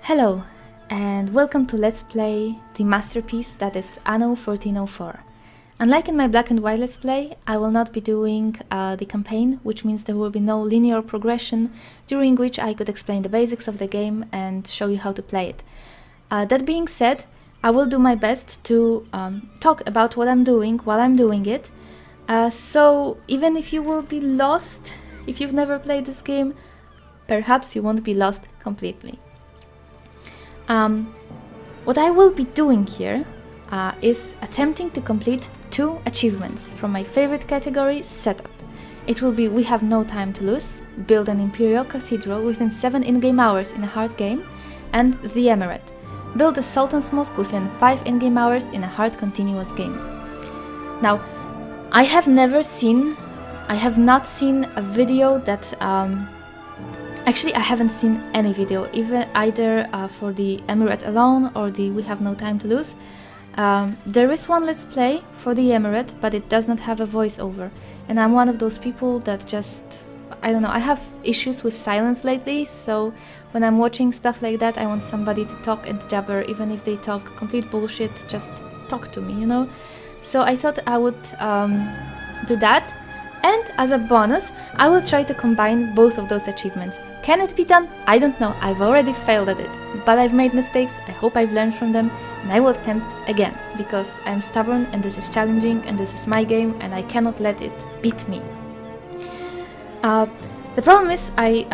Hello, and welcome to Let's Play the masterpiece that is Anno 1404. Unlike in my black and white Let's Play, I will not be doing the campaign, which means there will be no linear progression during which I could explain the basics of the game and show you how to play it. That being said, I will do my best to talk about what I'm doing while I'm doing it. So even if you will be lost, if you've never played this game, perhaps you won't be lost completely. What I will be doing here is attempting to complete 2 achievements from my favorite category, Setup. It will be We Have No Time to Lose, Build an Imperial Cathedral within 7 in-game hours in a hard game, and The Emirate, Build a Sultan's Mosque within 5 in-game hours in a hard continuous game. Now, I have not seen a video that actually, I haven't seen any video, either for the Emirate alone or the We Have No Time to Lose. There is one Let's Play for the Emirate, but it does not have a voiceover. And I'm one of those people that just, I don't know, I have issues with silence lately, so when I'm watching stuff like that, I want somebody to talk and jabber, even if they talk complete bullshit, just talk to me, you know? So I thought I would do that. And as a bonus, I will try to combine both of those achievements. Can it be done? I don't know, I've already failed at it, but I've made mistakes, I hope I've learned from them, and I will attempt again, because I'm stubborn and this is challenging and this is my game and I cannot let it beat me. The problem is, I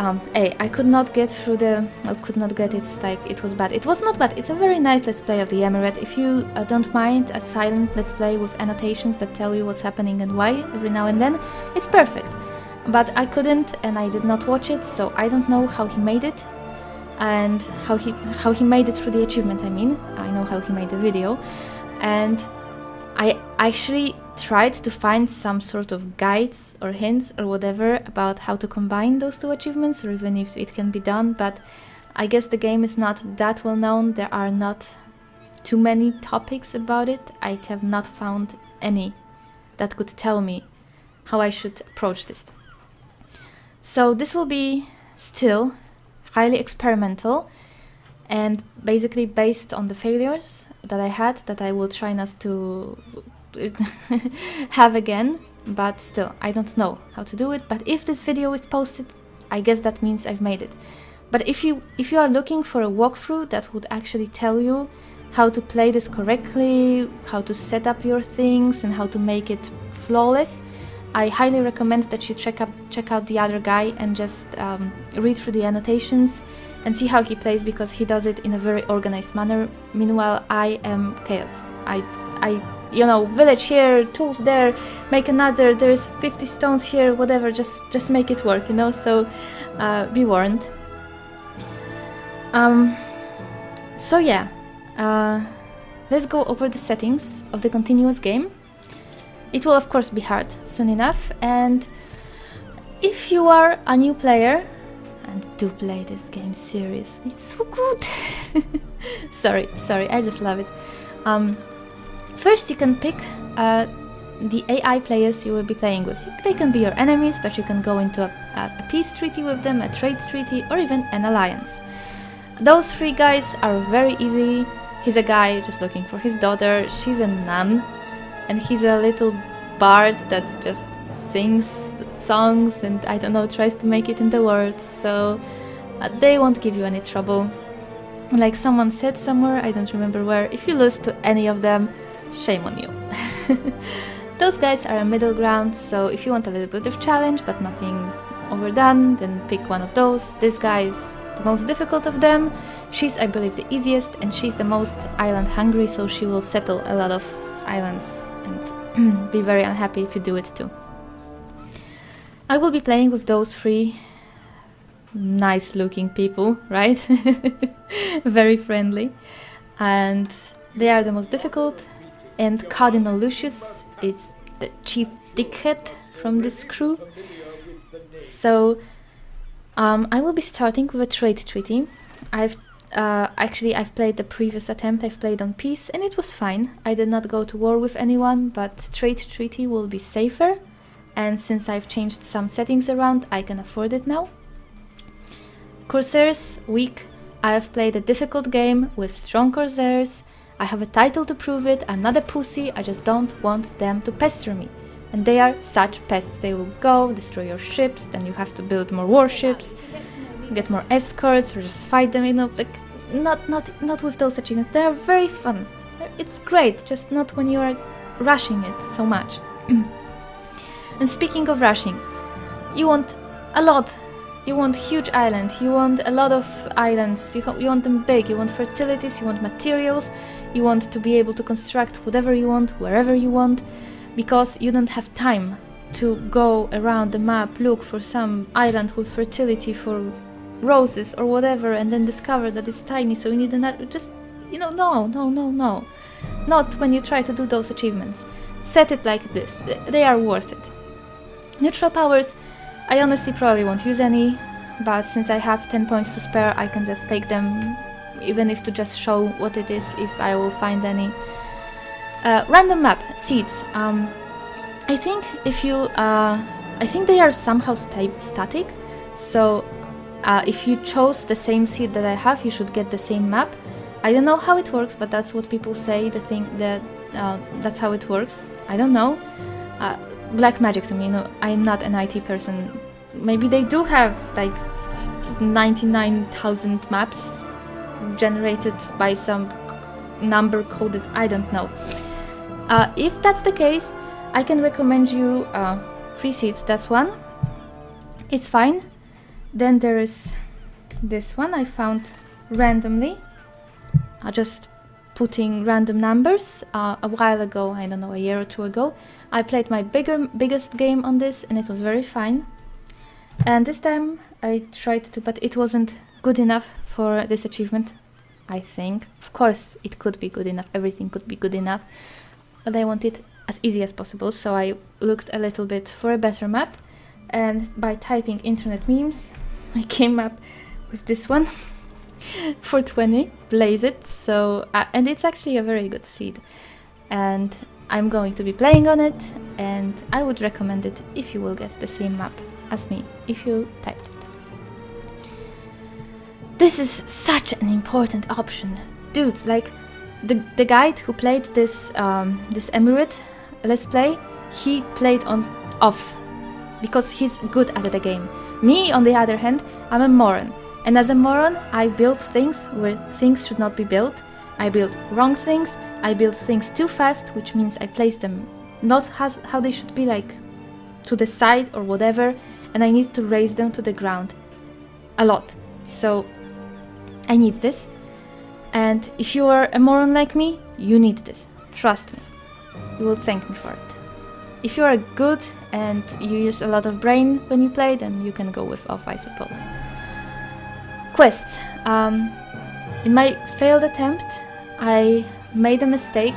could not get through it's like, it was bad. It was not bad, it's a very nice Let's Play of the Emirate. If you don't mind a silent Let's Play with annotations that tell you what's happening and why every now and then, it's perfect. But I couldn't and I did not watch it, so I don't know how he made it and how he made it through the achievement. I mean, I know how he made the video, and I actually tried to find some sort of guides or hints or whatever about how to combine those 2 achievements, or even if it can be done, but I guess the game is not that well known, there are not too many topics about it. I have not found any that could tell me how I should approach this. So this will be still highly experimental and basically based on the failures that I had, that I will try not to have again, but still, I don't know how to do it. But if this video is posted, I guess that means I've made it. But if you are looking for a walkthrough that would actually tell you how to play this correctly, how to set up your things and how to make it flawless, I highly recommend that you check out the other guy and just read through the annotations and see how he plays, because he does it in a very organized manner. Meanwhile, I am chaos. You know, village here, tools there, make another, there is 50 stones here, whatever, just make it work, you know, so be warned. So yeah, let's go over the settings of the continuous game. It will of course be hard soon enough, and if you are a new player, and do play this game seriously, it's so good. sorry, I just love it. First, you can pick the AI players you will be playing with. They can be your enemies, but you can go into a peace treaty with them, a trade treaty, or even an alliance. Those 3 guys are very easy. He's a guy just looking for his daughter, she's a nun, and he's a little bard that just sings songs and, I don't know, tries to make it in the world, so they won't give you any trouble. Like someone said somewhere, I don't remember where, if you lose to any of them, shame on you. Those guys are a middle ground, so if you want a little bit of challenge but nothing overdone, then pick one of those. This guy is the most difficult of them. She's, I believe, the easiest, and she's the most island hungry, so she will settle a lot of islands and be very unhappy if you do it too. I will be playing with those 3 nice looking people, right? Very friendly, and they are the most difficult. And Cardinal Lucius is the chief dickhead from this crew. So I will be starting with a trade treaty. I've played the previous attempt, I've played on peace, and it was fine. I did not go to war with anyone, but trade treaty will be safer, and since I've changed some settings around, I can afford it now. Corsairs, weak. I have played a difficult game with strong corsairs. I have a title to prove it. I'm not a pussy. I just don't want them to pester me. And they are such pests. They will go, destroy your ships, then you have to build more warships, get more escorts, or just fight them, you know, like, not with those achievements. They are very fun. It's great, just not when you are rushing it so much. And speaking of rushing, you want a lot. You want huge island, you want a lot of islands, you want them big, you want fertilities, you want materials, you want to be able to construct whatever you want, wherever you want, because you don't have time to go around the map, look for some island with fertility for roses or whatever, and then discover that it's tiny, so you need another, just, you know, no. Not when you try to do those achievements. Set it like this, they are worth it. Neutral powers, I honestly probably won't use any, but since I have 10 points to spare, I can just take them, even if to just show what it is, if I will find any. Random map, seeds. I think if you, I think they are somehow static, so if you chose the same seed that I have, you should get the same map. I don't know how it works, but that's what people say, they think that that's how it works. I don't know. Black magic to me, you know, I'm not an IT person. Maybe they do have like 99,000 maps generated by some number coded, I don't know. If that's the case, I can recommend you free seeds, that's one. It's fine. Then there is this one I found randomly. Just putting random numbers a while ago, I don't know, a year or two ago. I played my biggest game on this and it was very fine. And this time I tried to, but it wasn't good enough for this achievement, I think. Of course it could be good enough, everything could be good enough, but I want it as easy as possible, so I looked a little bit for a better map, and by typing internet memes I came up with this one. For 20, Blaze It, so and it's actually a very good seed, and I'm going to be playing on it, and I would recommend it if you will get the same map as me, if you typed it. This is such an important option, dudes. Like the guy who played this this Emirate Let's Play, he played on off because he's good at the game. Me, on the other hand, I'm a moron. And as a moron, I build things where things should not be built. I build wrong things, I build things too fast, which means I place them not how they should be, like to the side or whatever, and I need to raise them to the ground a lot. So I need this. And if you are a moron like me, you need this. Trust me. You will thank me for it. If you are good and you use a lot of brain when you play, then you can go with off, I suppose. Quests. In my failed attempt, I made a mistake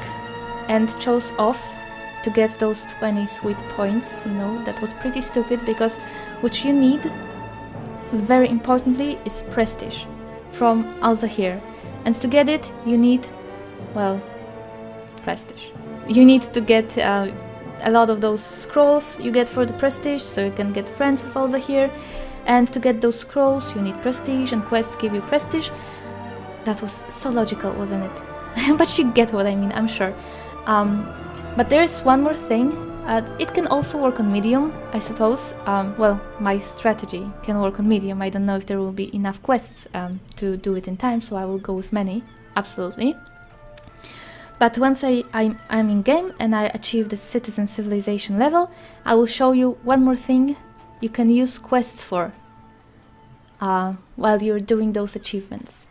and chose off to get those 20 sweet points, you know. That was pretty stupid, because what you need, very importantly, is prestige from Al-Zahir. And to get it, you need, well, prestige. You need to get a lot of those scrolls you get for the prestige, so you can get friends with Al-Zahir. And to get those scrolls, you need prestige, and quests give you prestige. That was so logical, wasn't it? But you get what I mean, I'm sure. But there is one more thing. It can also work on medium, I suppose. Well, my strategy can work on medium. I don't know if there will be enough quests to do it in time, so I will go with many, absolutely. But once I'm in game and I achieve the citizen civilization level, I will show you one more thing you can use quests for while you're doing those achievements.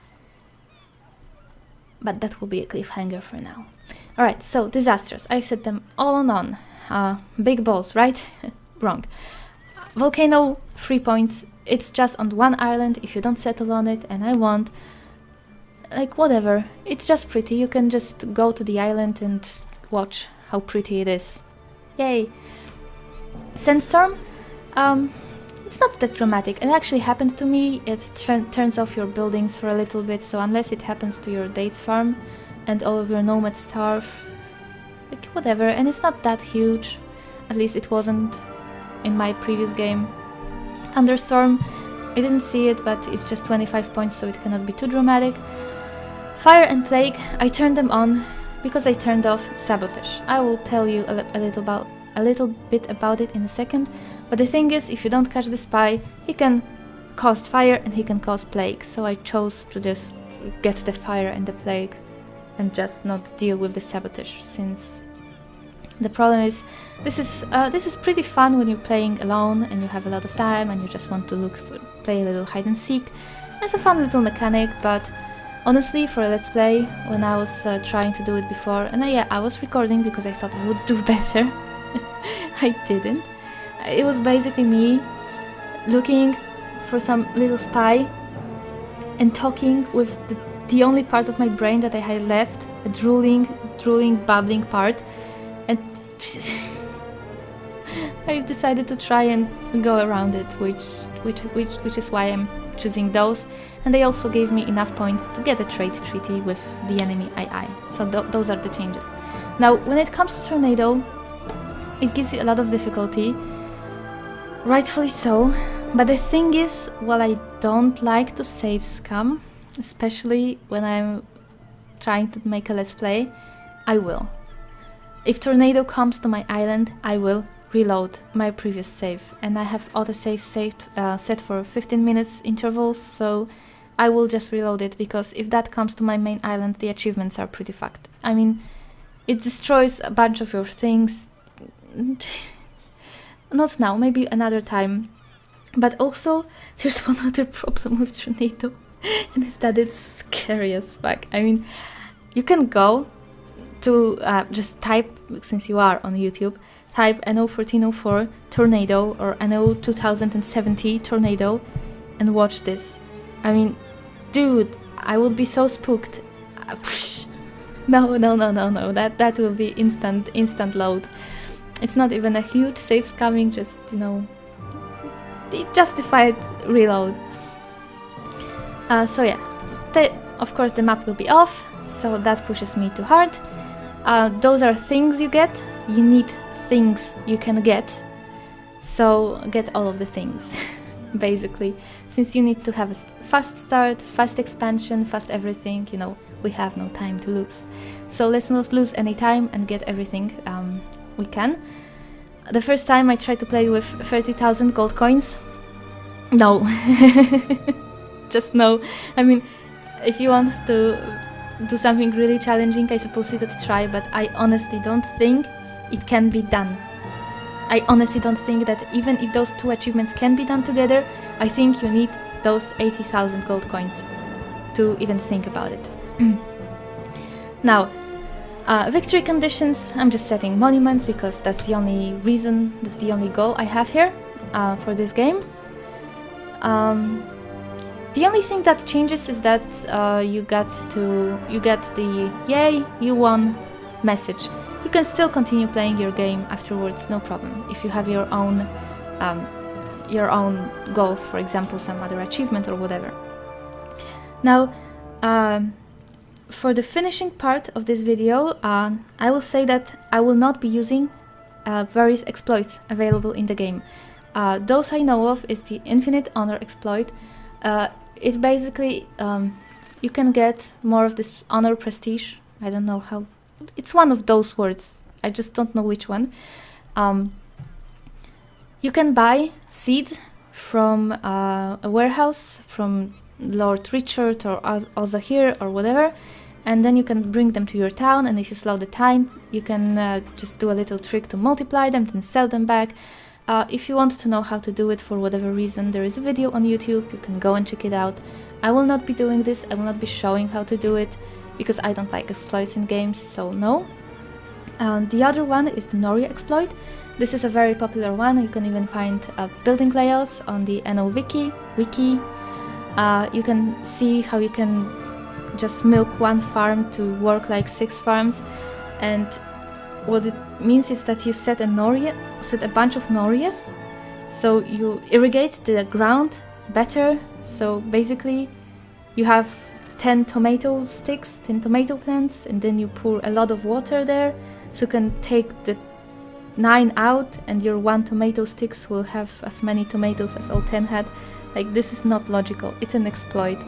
But that will be a cliffhanger for now. Alright, so disasters. I've set them all on. Big balls, right? Wrong. Volcano, 3 points. It's just on one island if you don't settle on it, and I want, like, whatever. It's just pretty. You can just go to the island and watch how pretty it is. Yay! Sandstorm? It's not that dramatic. It actually happened to me. It turns off your buildings for a little bit, so unless it happens to your dates farm and all of your nomads starve, like, whatever. And it's not that huge. At least it wasn't in my previous game. Thunderstorm, I didn't see it, but it's just 25 points, so it cannot be too dramatic. Fire and Plague, I turned them on because I turned off Sabotage. I will tell you a little bit about it in a second, but the thing is, if you don't catch the spy, he can cause fire and he can cause plague, so I chose to just get the fire and the plague and just not deal with the Sabotage, since the problem is this is pretty fun when you're playing alone and you have a lot of time and you just want to play a little hide and seek. It's a fun little mechanic, but honestly, for a let's play, when I was trying to do it before, and yeah, I was recording because I thought I would do better. I didn't. It was basically me looking for some little spy and talking with the only part of my brain that I had left, a drooling, babbling part, and I decided to try and go around it, which is why I'm choosing those, and they also gave me enough points to get a trade treaty with the enemy II. So those are the changes. Now, when it comes to Tornado, it gives you a lot of difficulty, rightfully so, but the thing is, while I don't like to save scum, especially when I'm trying to make a let's play, I will. If Tornado comes to my island, I will reload my previous save, and I have autosave set for 15 minutes intervals, so I will just reload it, because if that comes to my main island, the achievements are pretty fucked. I mean, it destroys a bunch of your things. Not now, maybe another time. But also, there's one other problem with Tornado, and it's that it's scary as fuck. I mean, you can go to just type, since you are on YouTube, type ANNO 1404 Tornado or ANNO 2070 Tornado and watch this. I mean, dude, I would be so spooked. No, that will be instant load. It's not even a huge saves coming, just, you know, the justified reload. So yeah, of course the map will be off, so that pushes me to hard. Those are things you get. You need things you can get, so get all of the things, basically. Since you need to have a fast start, fast expansion, fast everything, you know, we have no time to lose. So let's not lose any time and get everything we can. The first time I tried to play with 30,000 gold coins. No. Just no. I mean, if you want to do something really challenging, I suppose you could try, but I honestly don't think it can be done. I honestly don't think that even if those two achievements can be done together, I think you need those 80,000 gold coins to even think about it. Now, victory conditions, I'm just setting monuments because that's the only reason, that's the only goal I have here for this game. The only thing that changes is that you get the "Yay, you won" message. You can still continue playing your game afterwards, no problem. If you have your own goals, for example, some other achievement or whatever. Now, for the finishing part of this video, I will say that I will not be using various exploits available in the game. Those I know of is the Infinite Honor exploit. It basically, you can get more of this honor prestige. I don't know how. It's one of those words. I just don't know which one. You can buy seeds from a warehouse, from Lord Richard or Al-Zahir or whatever, and then you can bring them to your town, and if you slow the time, you can just do a little trick to multiply them, then sell them back. If you want to know how to do it for whatever reason, there is a video on YouTube, you can go and check it out. I will not be doing this, I will not be showing how to do it, because I don't like exploits in games, so no. The other one is the Nori exploit. This is a very popular one. You can even find building layouts on the ANNO wiki. You can see how you can just milk one farm to work like 6 farms, and what it means is that you set a bunch of norias, so you irrigate the ground better. So basically you have 10 tomato sticks, 10 tomato plants, and then you pour a lot of water there, so you can take the 9 out and your 1 tomato sticks will have as many tomatoes as all 10 had. Like, this is not logical. It's an exploit.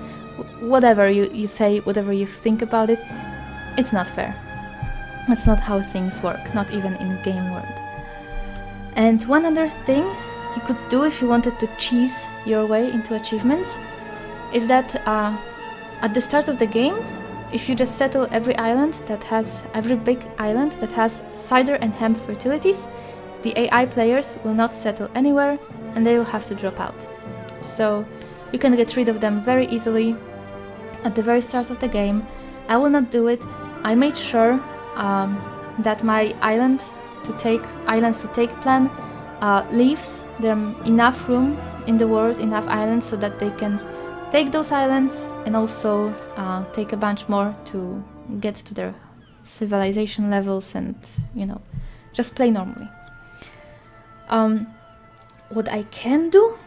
Whatever you say, whatever you think about it, it's not fair. That's not how things work, not even in game world. And one other thing you could do if you wanted to cheese your way into achievements is that at the start of the game, if you just settle every big island that has cider and hemp fertilities, the AI players will not settle anywhere and they will have to drop out. So you can get rid of them very easily at the very start of the game. I will not do it. I made sure that my islands to take plan leaves them enough room in the world, enough islands, so that they can take those islands and also take a bunch more to get to their civilization levels and, you know, just play normally. What I can do,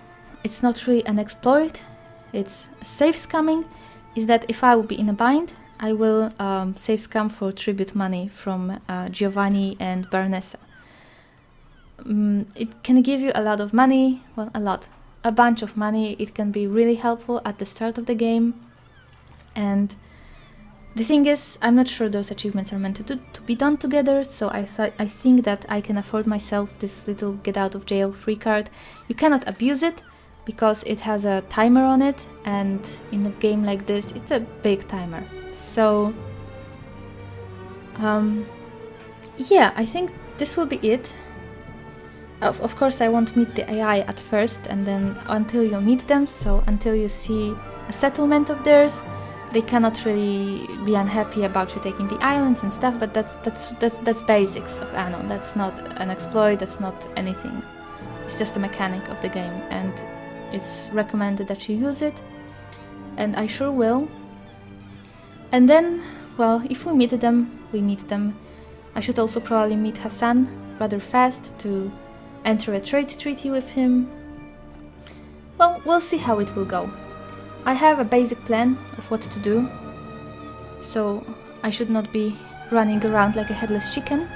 it's not really an exploit, it's safe scamming, is that if I will be in a bind, I will safe scam for tribute money from Giovanni and Baronessa. It can give you a lot of money, well, a bunch of money. It can be really helpful at the start of the game. And the thing is, I'm not sure those achievements are meant to be done together, so I think that I can afford myself this little get out of jail free card. You cannot abuse it because it has a timer on it, and in a game like this, it's a big timer. So, yeah, I think this will be it. Of course, I won't meet the AI at first, and then until you meet them, so until you see a settlement of theirs, they cannot really be unhappy about you taking the islands and stuff. But that's basics of Anno. That's not an exploit. That's not anything. It's just a mechanic of the game, and it's recommended that you use it, and I sure will. And then, well, if we meet them, we meet them. I should also probably meet Hassan rather fast to enter a trade treaty with him. Well, we'll see how it will go. I have a basic plan of what to do, so I should not be running around like a headless chicken,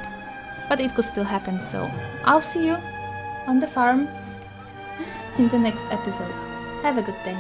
but it could still happen, so I'll see you on the farm in the next episode. Have a good day.